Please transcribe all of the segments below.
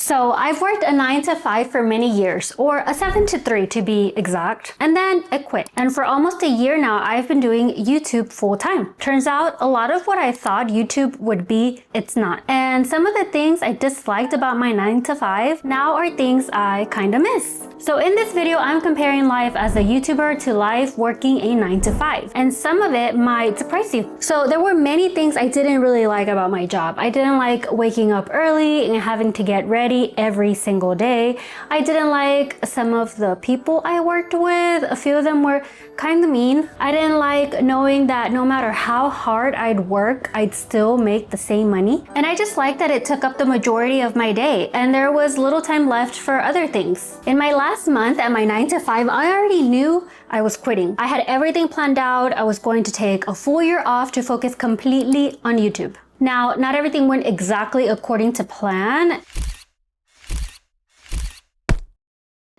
So I've worked a 9 to 5 for many years, or a 7 to 3 to be exact, and then I quit. And for almost a year now, I've been doing YouTube full time. Turns out a lot of what I thought YouTube would be, it's not. And some of the things I disliked about my 9 to 5 now are things I kinda miss. So in this video, I'm comparing life as a YouTuber to life working a 9 to 5. And some of it might surprise you. So there were many things I didn't really like about my job. I didn't like waking up early and having to get ready every single day. I didn't like some of the people I worked with. A few of them were kind of mean. I didn't like knowing that no matter how hard I'd work, I'd still make the same money. And I just liked that it took up the majority of my day and there was little time left for other things. In my last month at my 9 to 5, I already knew I was quitting. I had everything planned out. I was going to take a full year off to focus completely on YouTube. Now, not everything went exactly according to plan,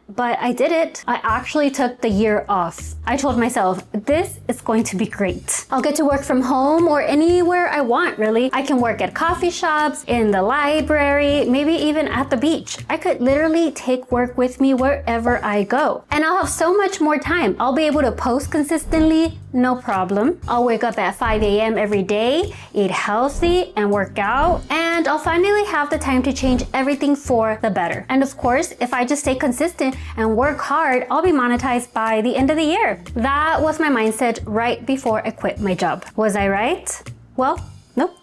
but I did it. I actually took the year off. I told myself, this is going to be great. I'll get to work from home or anywhere I want, really. I can work at coffee shops, in the library, maybe even at the beach. I could literally take work with me wherever I go. And I'll have so much more time. I'll be able to post consistently, no problem. I'll wake up at 5 a.m. every day, eat healthy and work out, and I'll finally have the time to change everything for the better. And of course, if I just stay consistent and work hard, I'll be monetized by the end of the year. That was my mindset right before I quit my job. Was I right? Well, nope,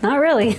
not really.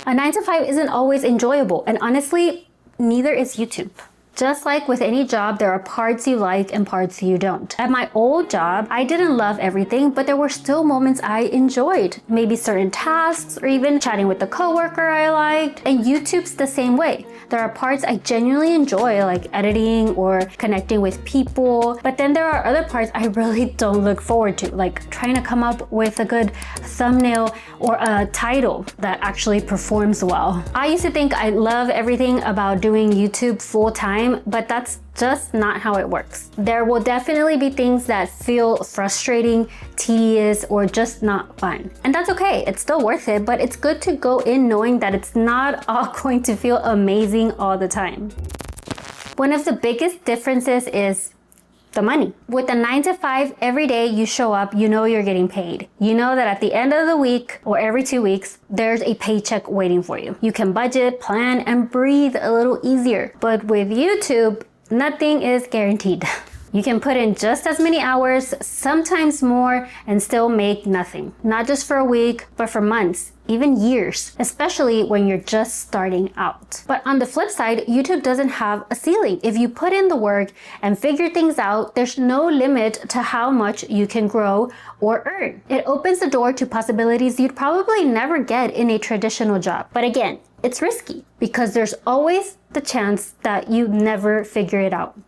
A 9 to 5 isn't always enjoyable, and honestly, neither is YouTube. Just like with any job, there are parts you like and parts you don't. At my old job, I didn't love everything, but there were still moments I enjoyed. Maybe certain tasks or even chatting with the coworker I liked. And YouTube's the same way. There are parts I genuinely enjoy, like editing or connecting with people. But then there are other parts I really don't look forward to, like trying to come up with a good thumbnail or a title that actually performs well. I used to think I love everything about doing YouTube full time, but that's just not how it works. There will definitely be things that feel frustrating, tedious, or just not fun. And that's okay, it's still worth it, but it's good to go in knowing that it's not all going to feel amazing all the time. One of the biggest differences is the money. With a 9 to 5, every day you show up, you know you're getting paid. You know that at the end of the week or every 2 weeks, there's a paycheck waiting for you. You can budget, plan, and breathe a little easier. But with YouTube, nothing is guaranteed. You can put in just as many hours, sometimes more, and still make nothing. Not just for a week, but for months, even years, especially when you're just starting out. But on the flip side, YouTube doesn't have a ceiling. If you put in the work and figure things out, there's no limit to how much you can grow or earn. It opens the door to possibilities you'd probably never get in a traditional job. But again, it's risky because there's always the chance that you never figure it out.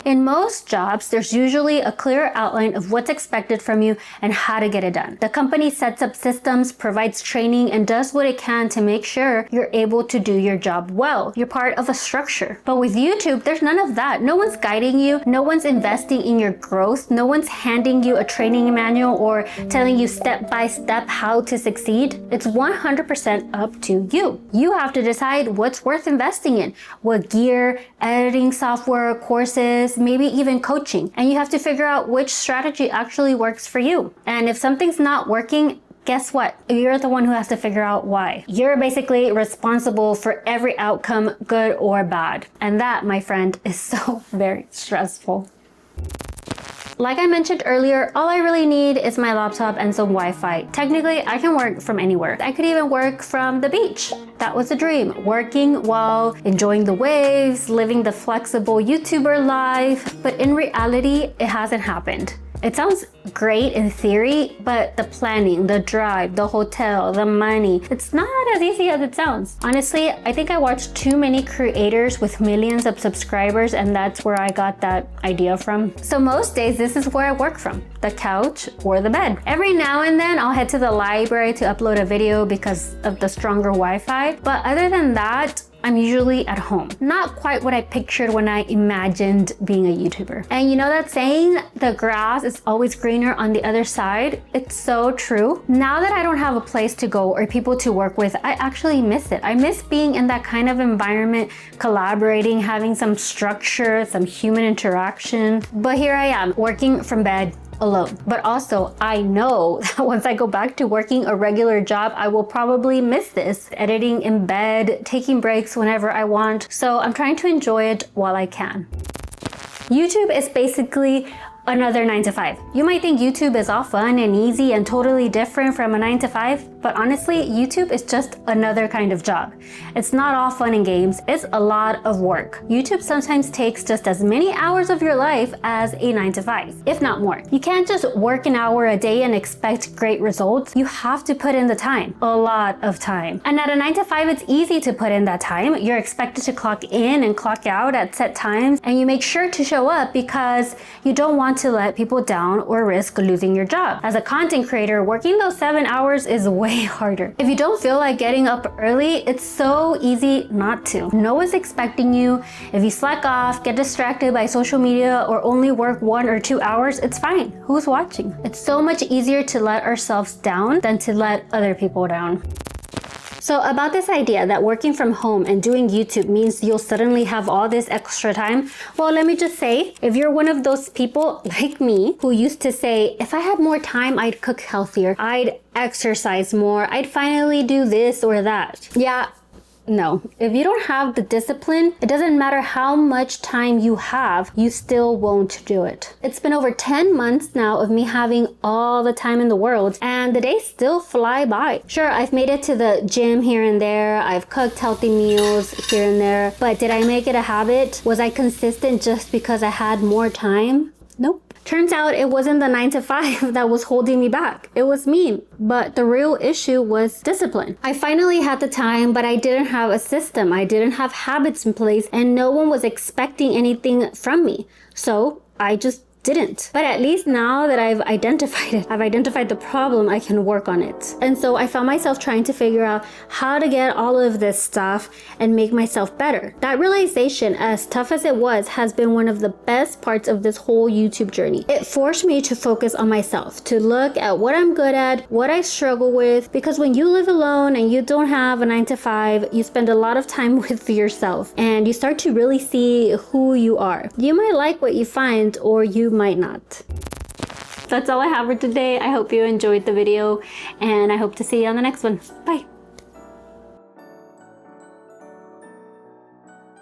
In most jobs, there's usually a clear outline of what's expected from you and how to get it done. The company sets up systems, provides training, and does what it can to make sure you're able to do your job well. You're part of a structure. But with YouTube, there's none of that. No one's guiding you. No one's investing in your growth. No one's handing you a training manual or telling you step by step how to succeed. It's 100% up to you. You have to decide what's worth investing in, what gear, editing software, courses, maybe even coaching. And you have to figure out which strategy actually works for you. And if something's not working, guess what? You're the one who has to figure out why. You're basically responsible for every outcome, good or bad. And that, my friend, is so very stressful. Like I mentioned earlier, all I really need is my laptop and some Wi-Fi. Technically, I can work from anywhere. I could even work from the beach. That was a dream. Working while enjoying the waves, living the flexible YouTuber life. But in reality, it hasn't happened. It sounds great in theory, but the planning, the drive, the hotel, the money, it's not as easy as it sounds. Honestly, I think I watched too many creators with millions of subscribers, and that's where I got that idea from. So most days, this is where I work from, the couch or the bed. Every now and then, I'll head to the library to upload a video because of the stronger Wi-Fi. But other than that, I'm usually at home. Not quite what I pictured when I imagined being a YouTuber. And you know that saying, the grass is always greener on the other side? It's so true. Now that I don't have a place to go or people to work with, I actually miss it. I miss being in that kind of environment, collaborating, having some structure, some human interaction. But here I am, working from bed, alone. But also, I know that once I go back to working a regular job, I will probably miss this. Editing in bed, taking breaks whenever I want. So I'm trying to enjoy it while I can. YouTube is basically another 9 to 5. You might think YouTube is all fun and easy and totally different from a 9 to 5, but honestly, YouTube is just another kind of job. It's not all fun and games, it's a lot of work. YouTube sometimes takes just as many hours of your life as a 9 to 5, if not more. You can't just work an hour a day and expect great results. You have to put in the time, a lot of time. And at a 9 to 5, it's easy to put in that time. You're expected to clock in and clock out at set times, and you make sure to show up because you don't want to let people down or risk losing your job. As a content creator, working those 7 hours is way harder. If you don't feel like getting up early, it's so easy not to. No one's expecting you. If you slack off, get distracted by social media, or only work 1 or 2 hours, it's fine. Who's watching? It's so much easier to let ourselves down than to let other people down. So about this idea that working from home and doing YouTube means you'll suddenly have all this extra time, well, let me just say, if you're one of those people like me who used to say, if I had more time, I'd cook healthier, I'd exercise more, I'd finally do this or that. Yeah. No, if you don't have the discipline, it doesn't matter how much time you have, you still won't do it. It's been over 10 months now of me having all the time in the world, and the days still fly by. Sure, I've made it to the gym here and there, I've cooked healthy meals here and there, but did I make it a habit? Was I consistent just because I had more time? Nope. Turns out it wasn't the 9 to 5 that was holding me back. It was me. But the real issue was discipline. I finally had the time, but I didn't have a system. I didn't have habits in place, and no one was expecting anything from me. So I just didn't. But at least now that I've identified it, I've identified the problem, I can work on it. And so I found myself trying to figure out how to get all of this stuff and make myself better. That realization, as tough as it was, has been one of the best parts of this whole YouTube journey. It forced me to focus on myself, to look at what I'm good at, what I struggle with, because when you live alone and you don't have a 9 to 5, you spend a lot of time with yourself and you start to really see who you are. You might like what you find, or you might not. That's all I have for today. I hope you enjoyed the video, and I hope to see you on the next one. Bye.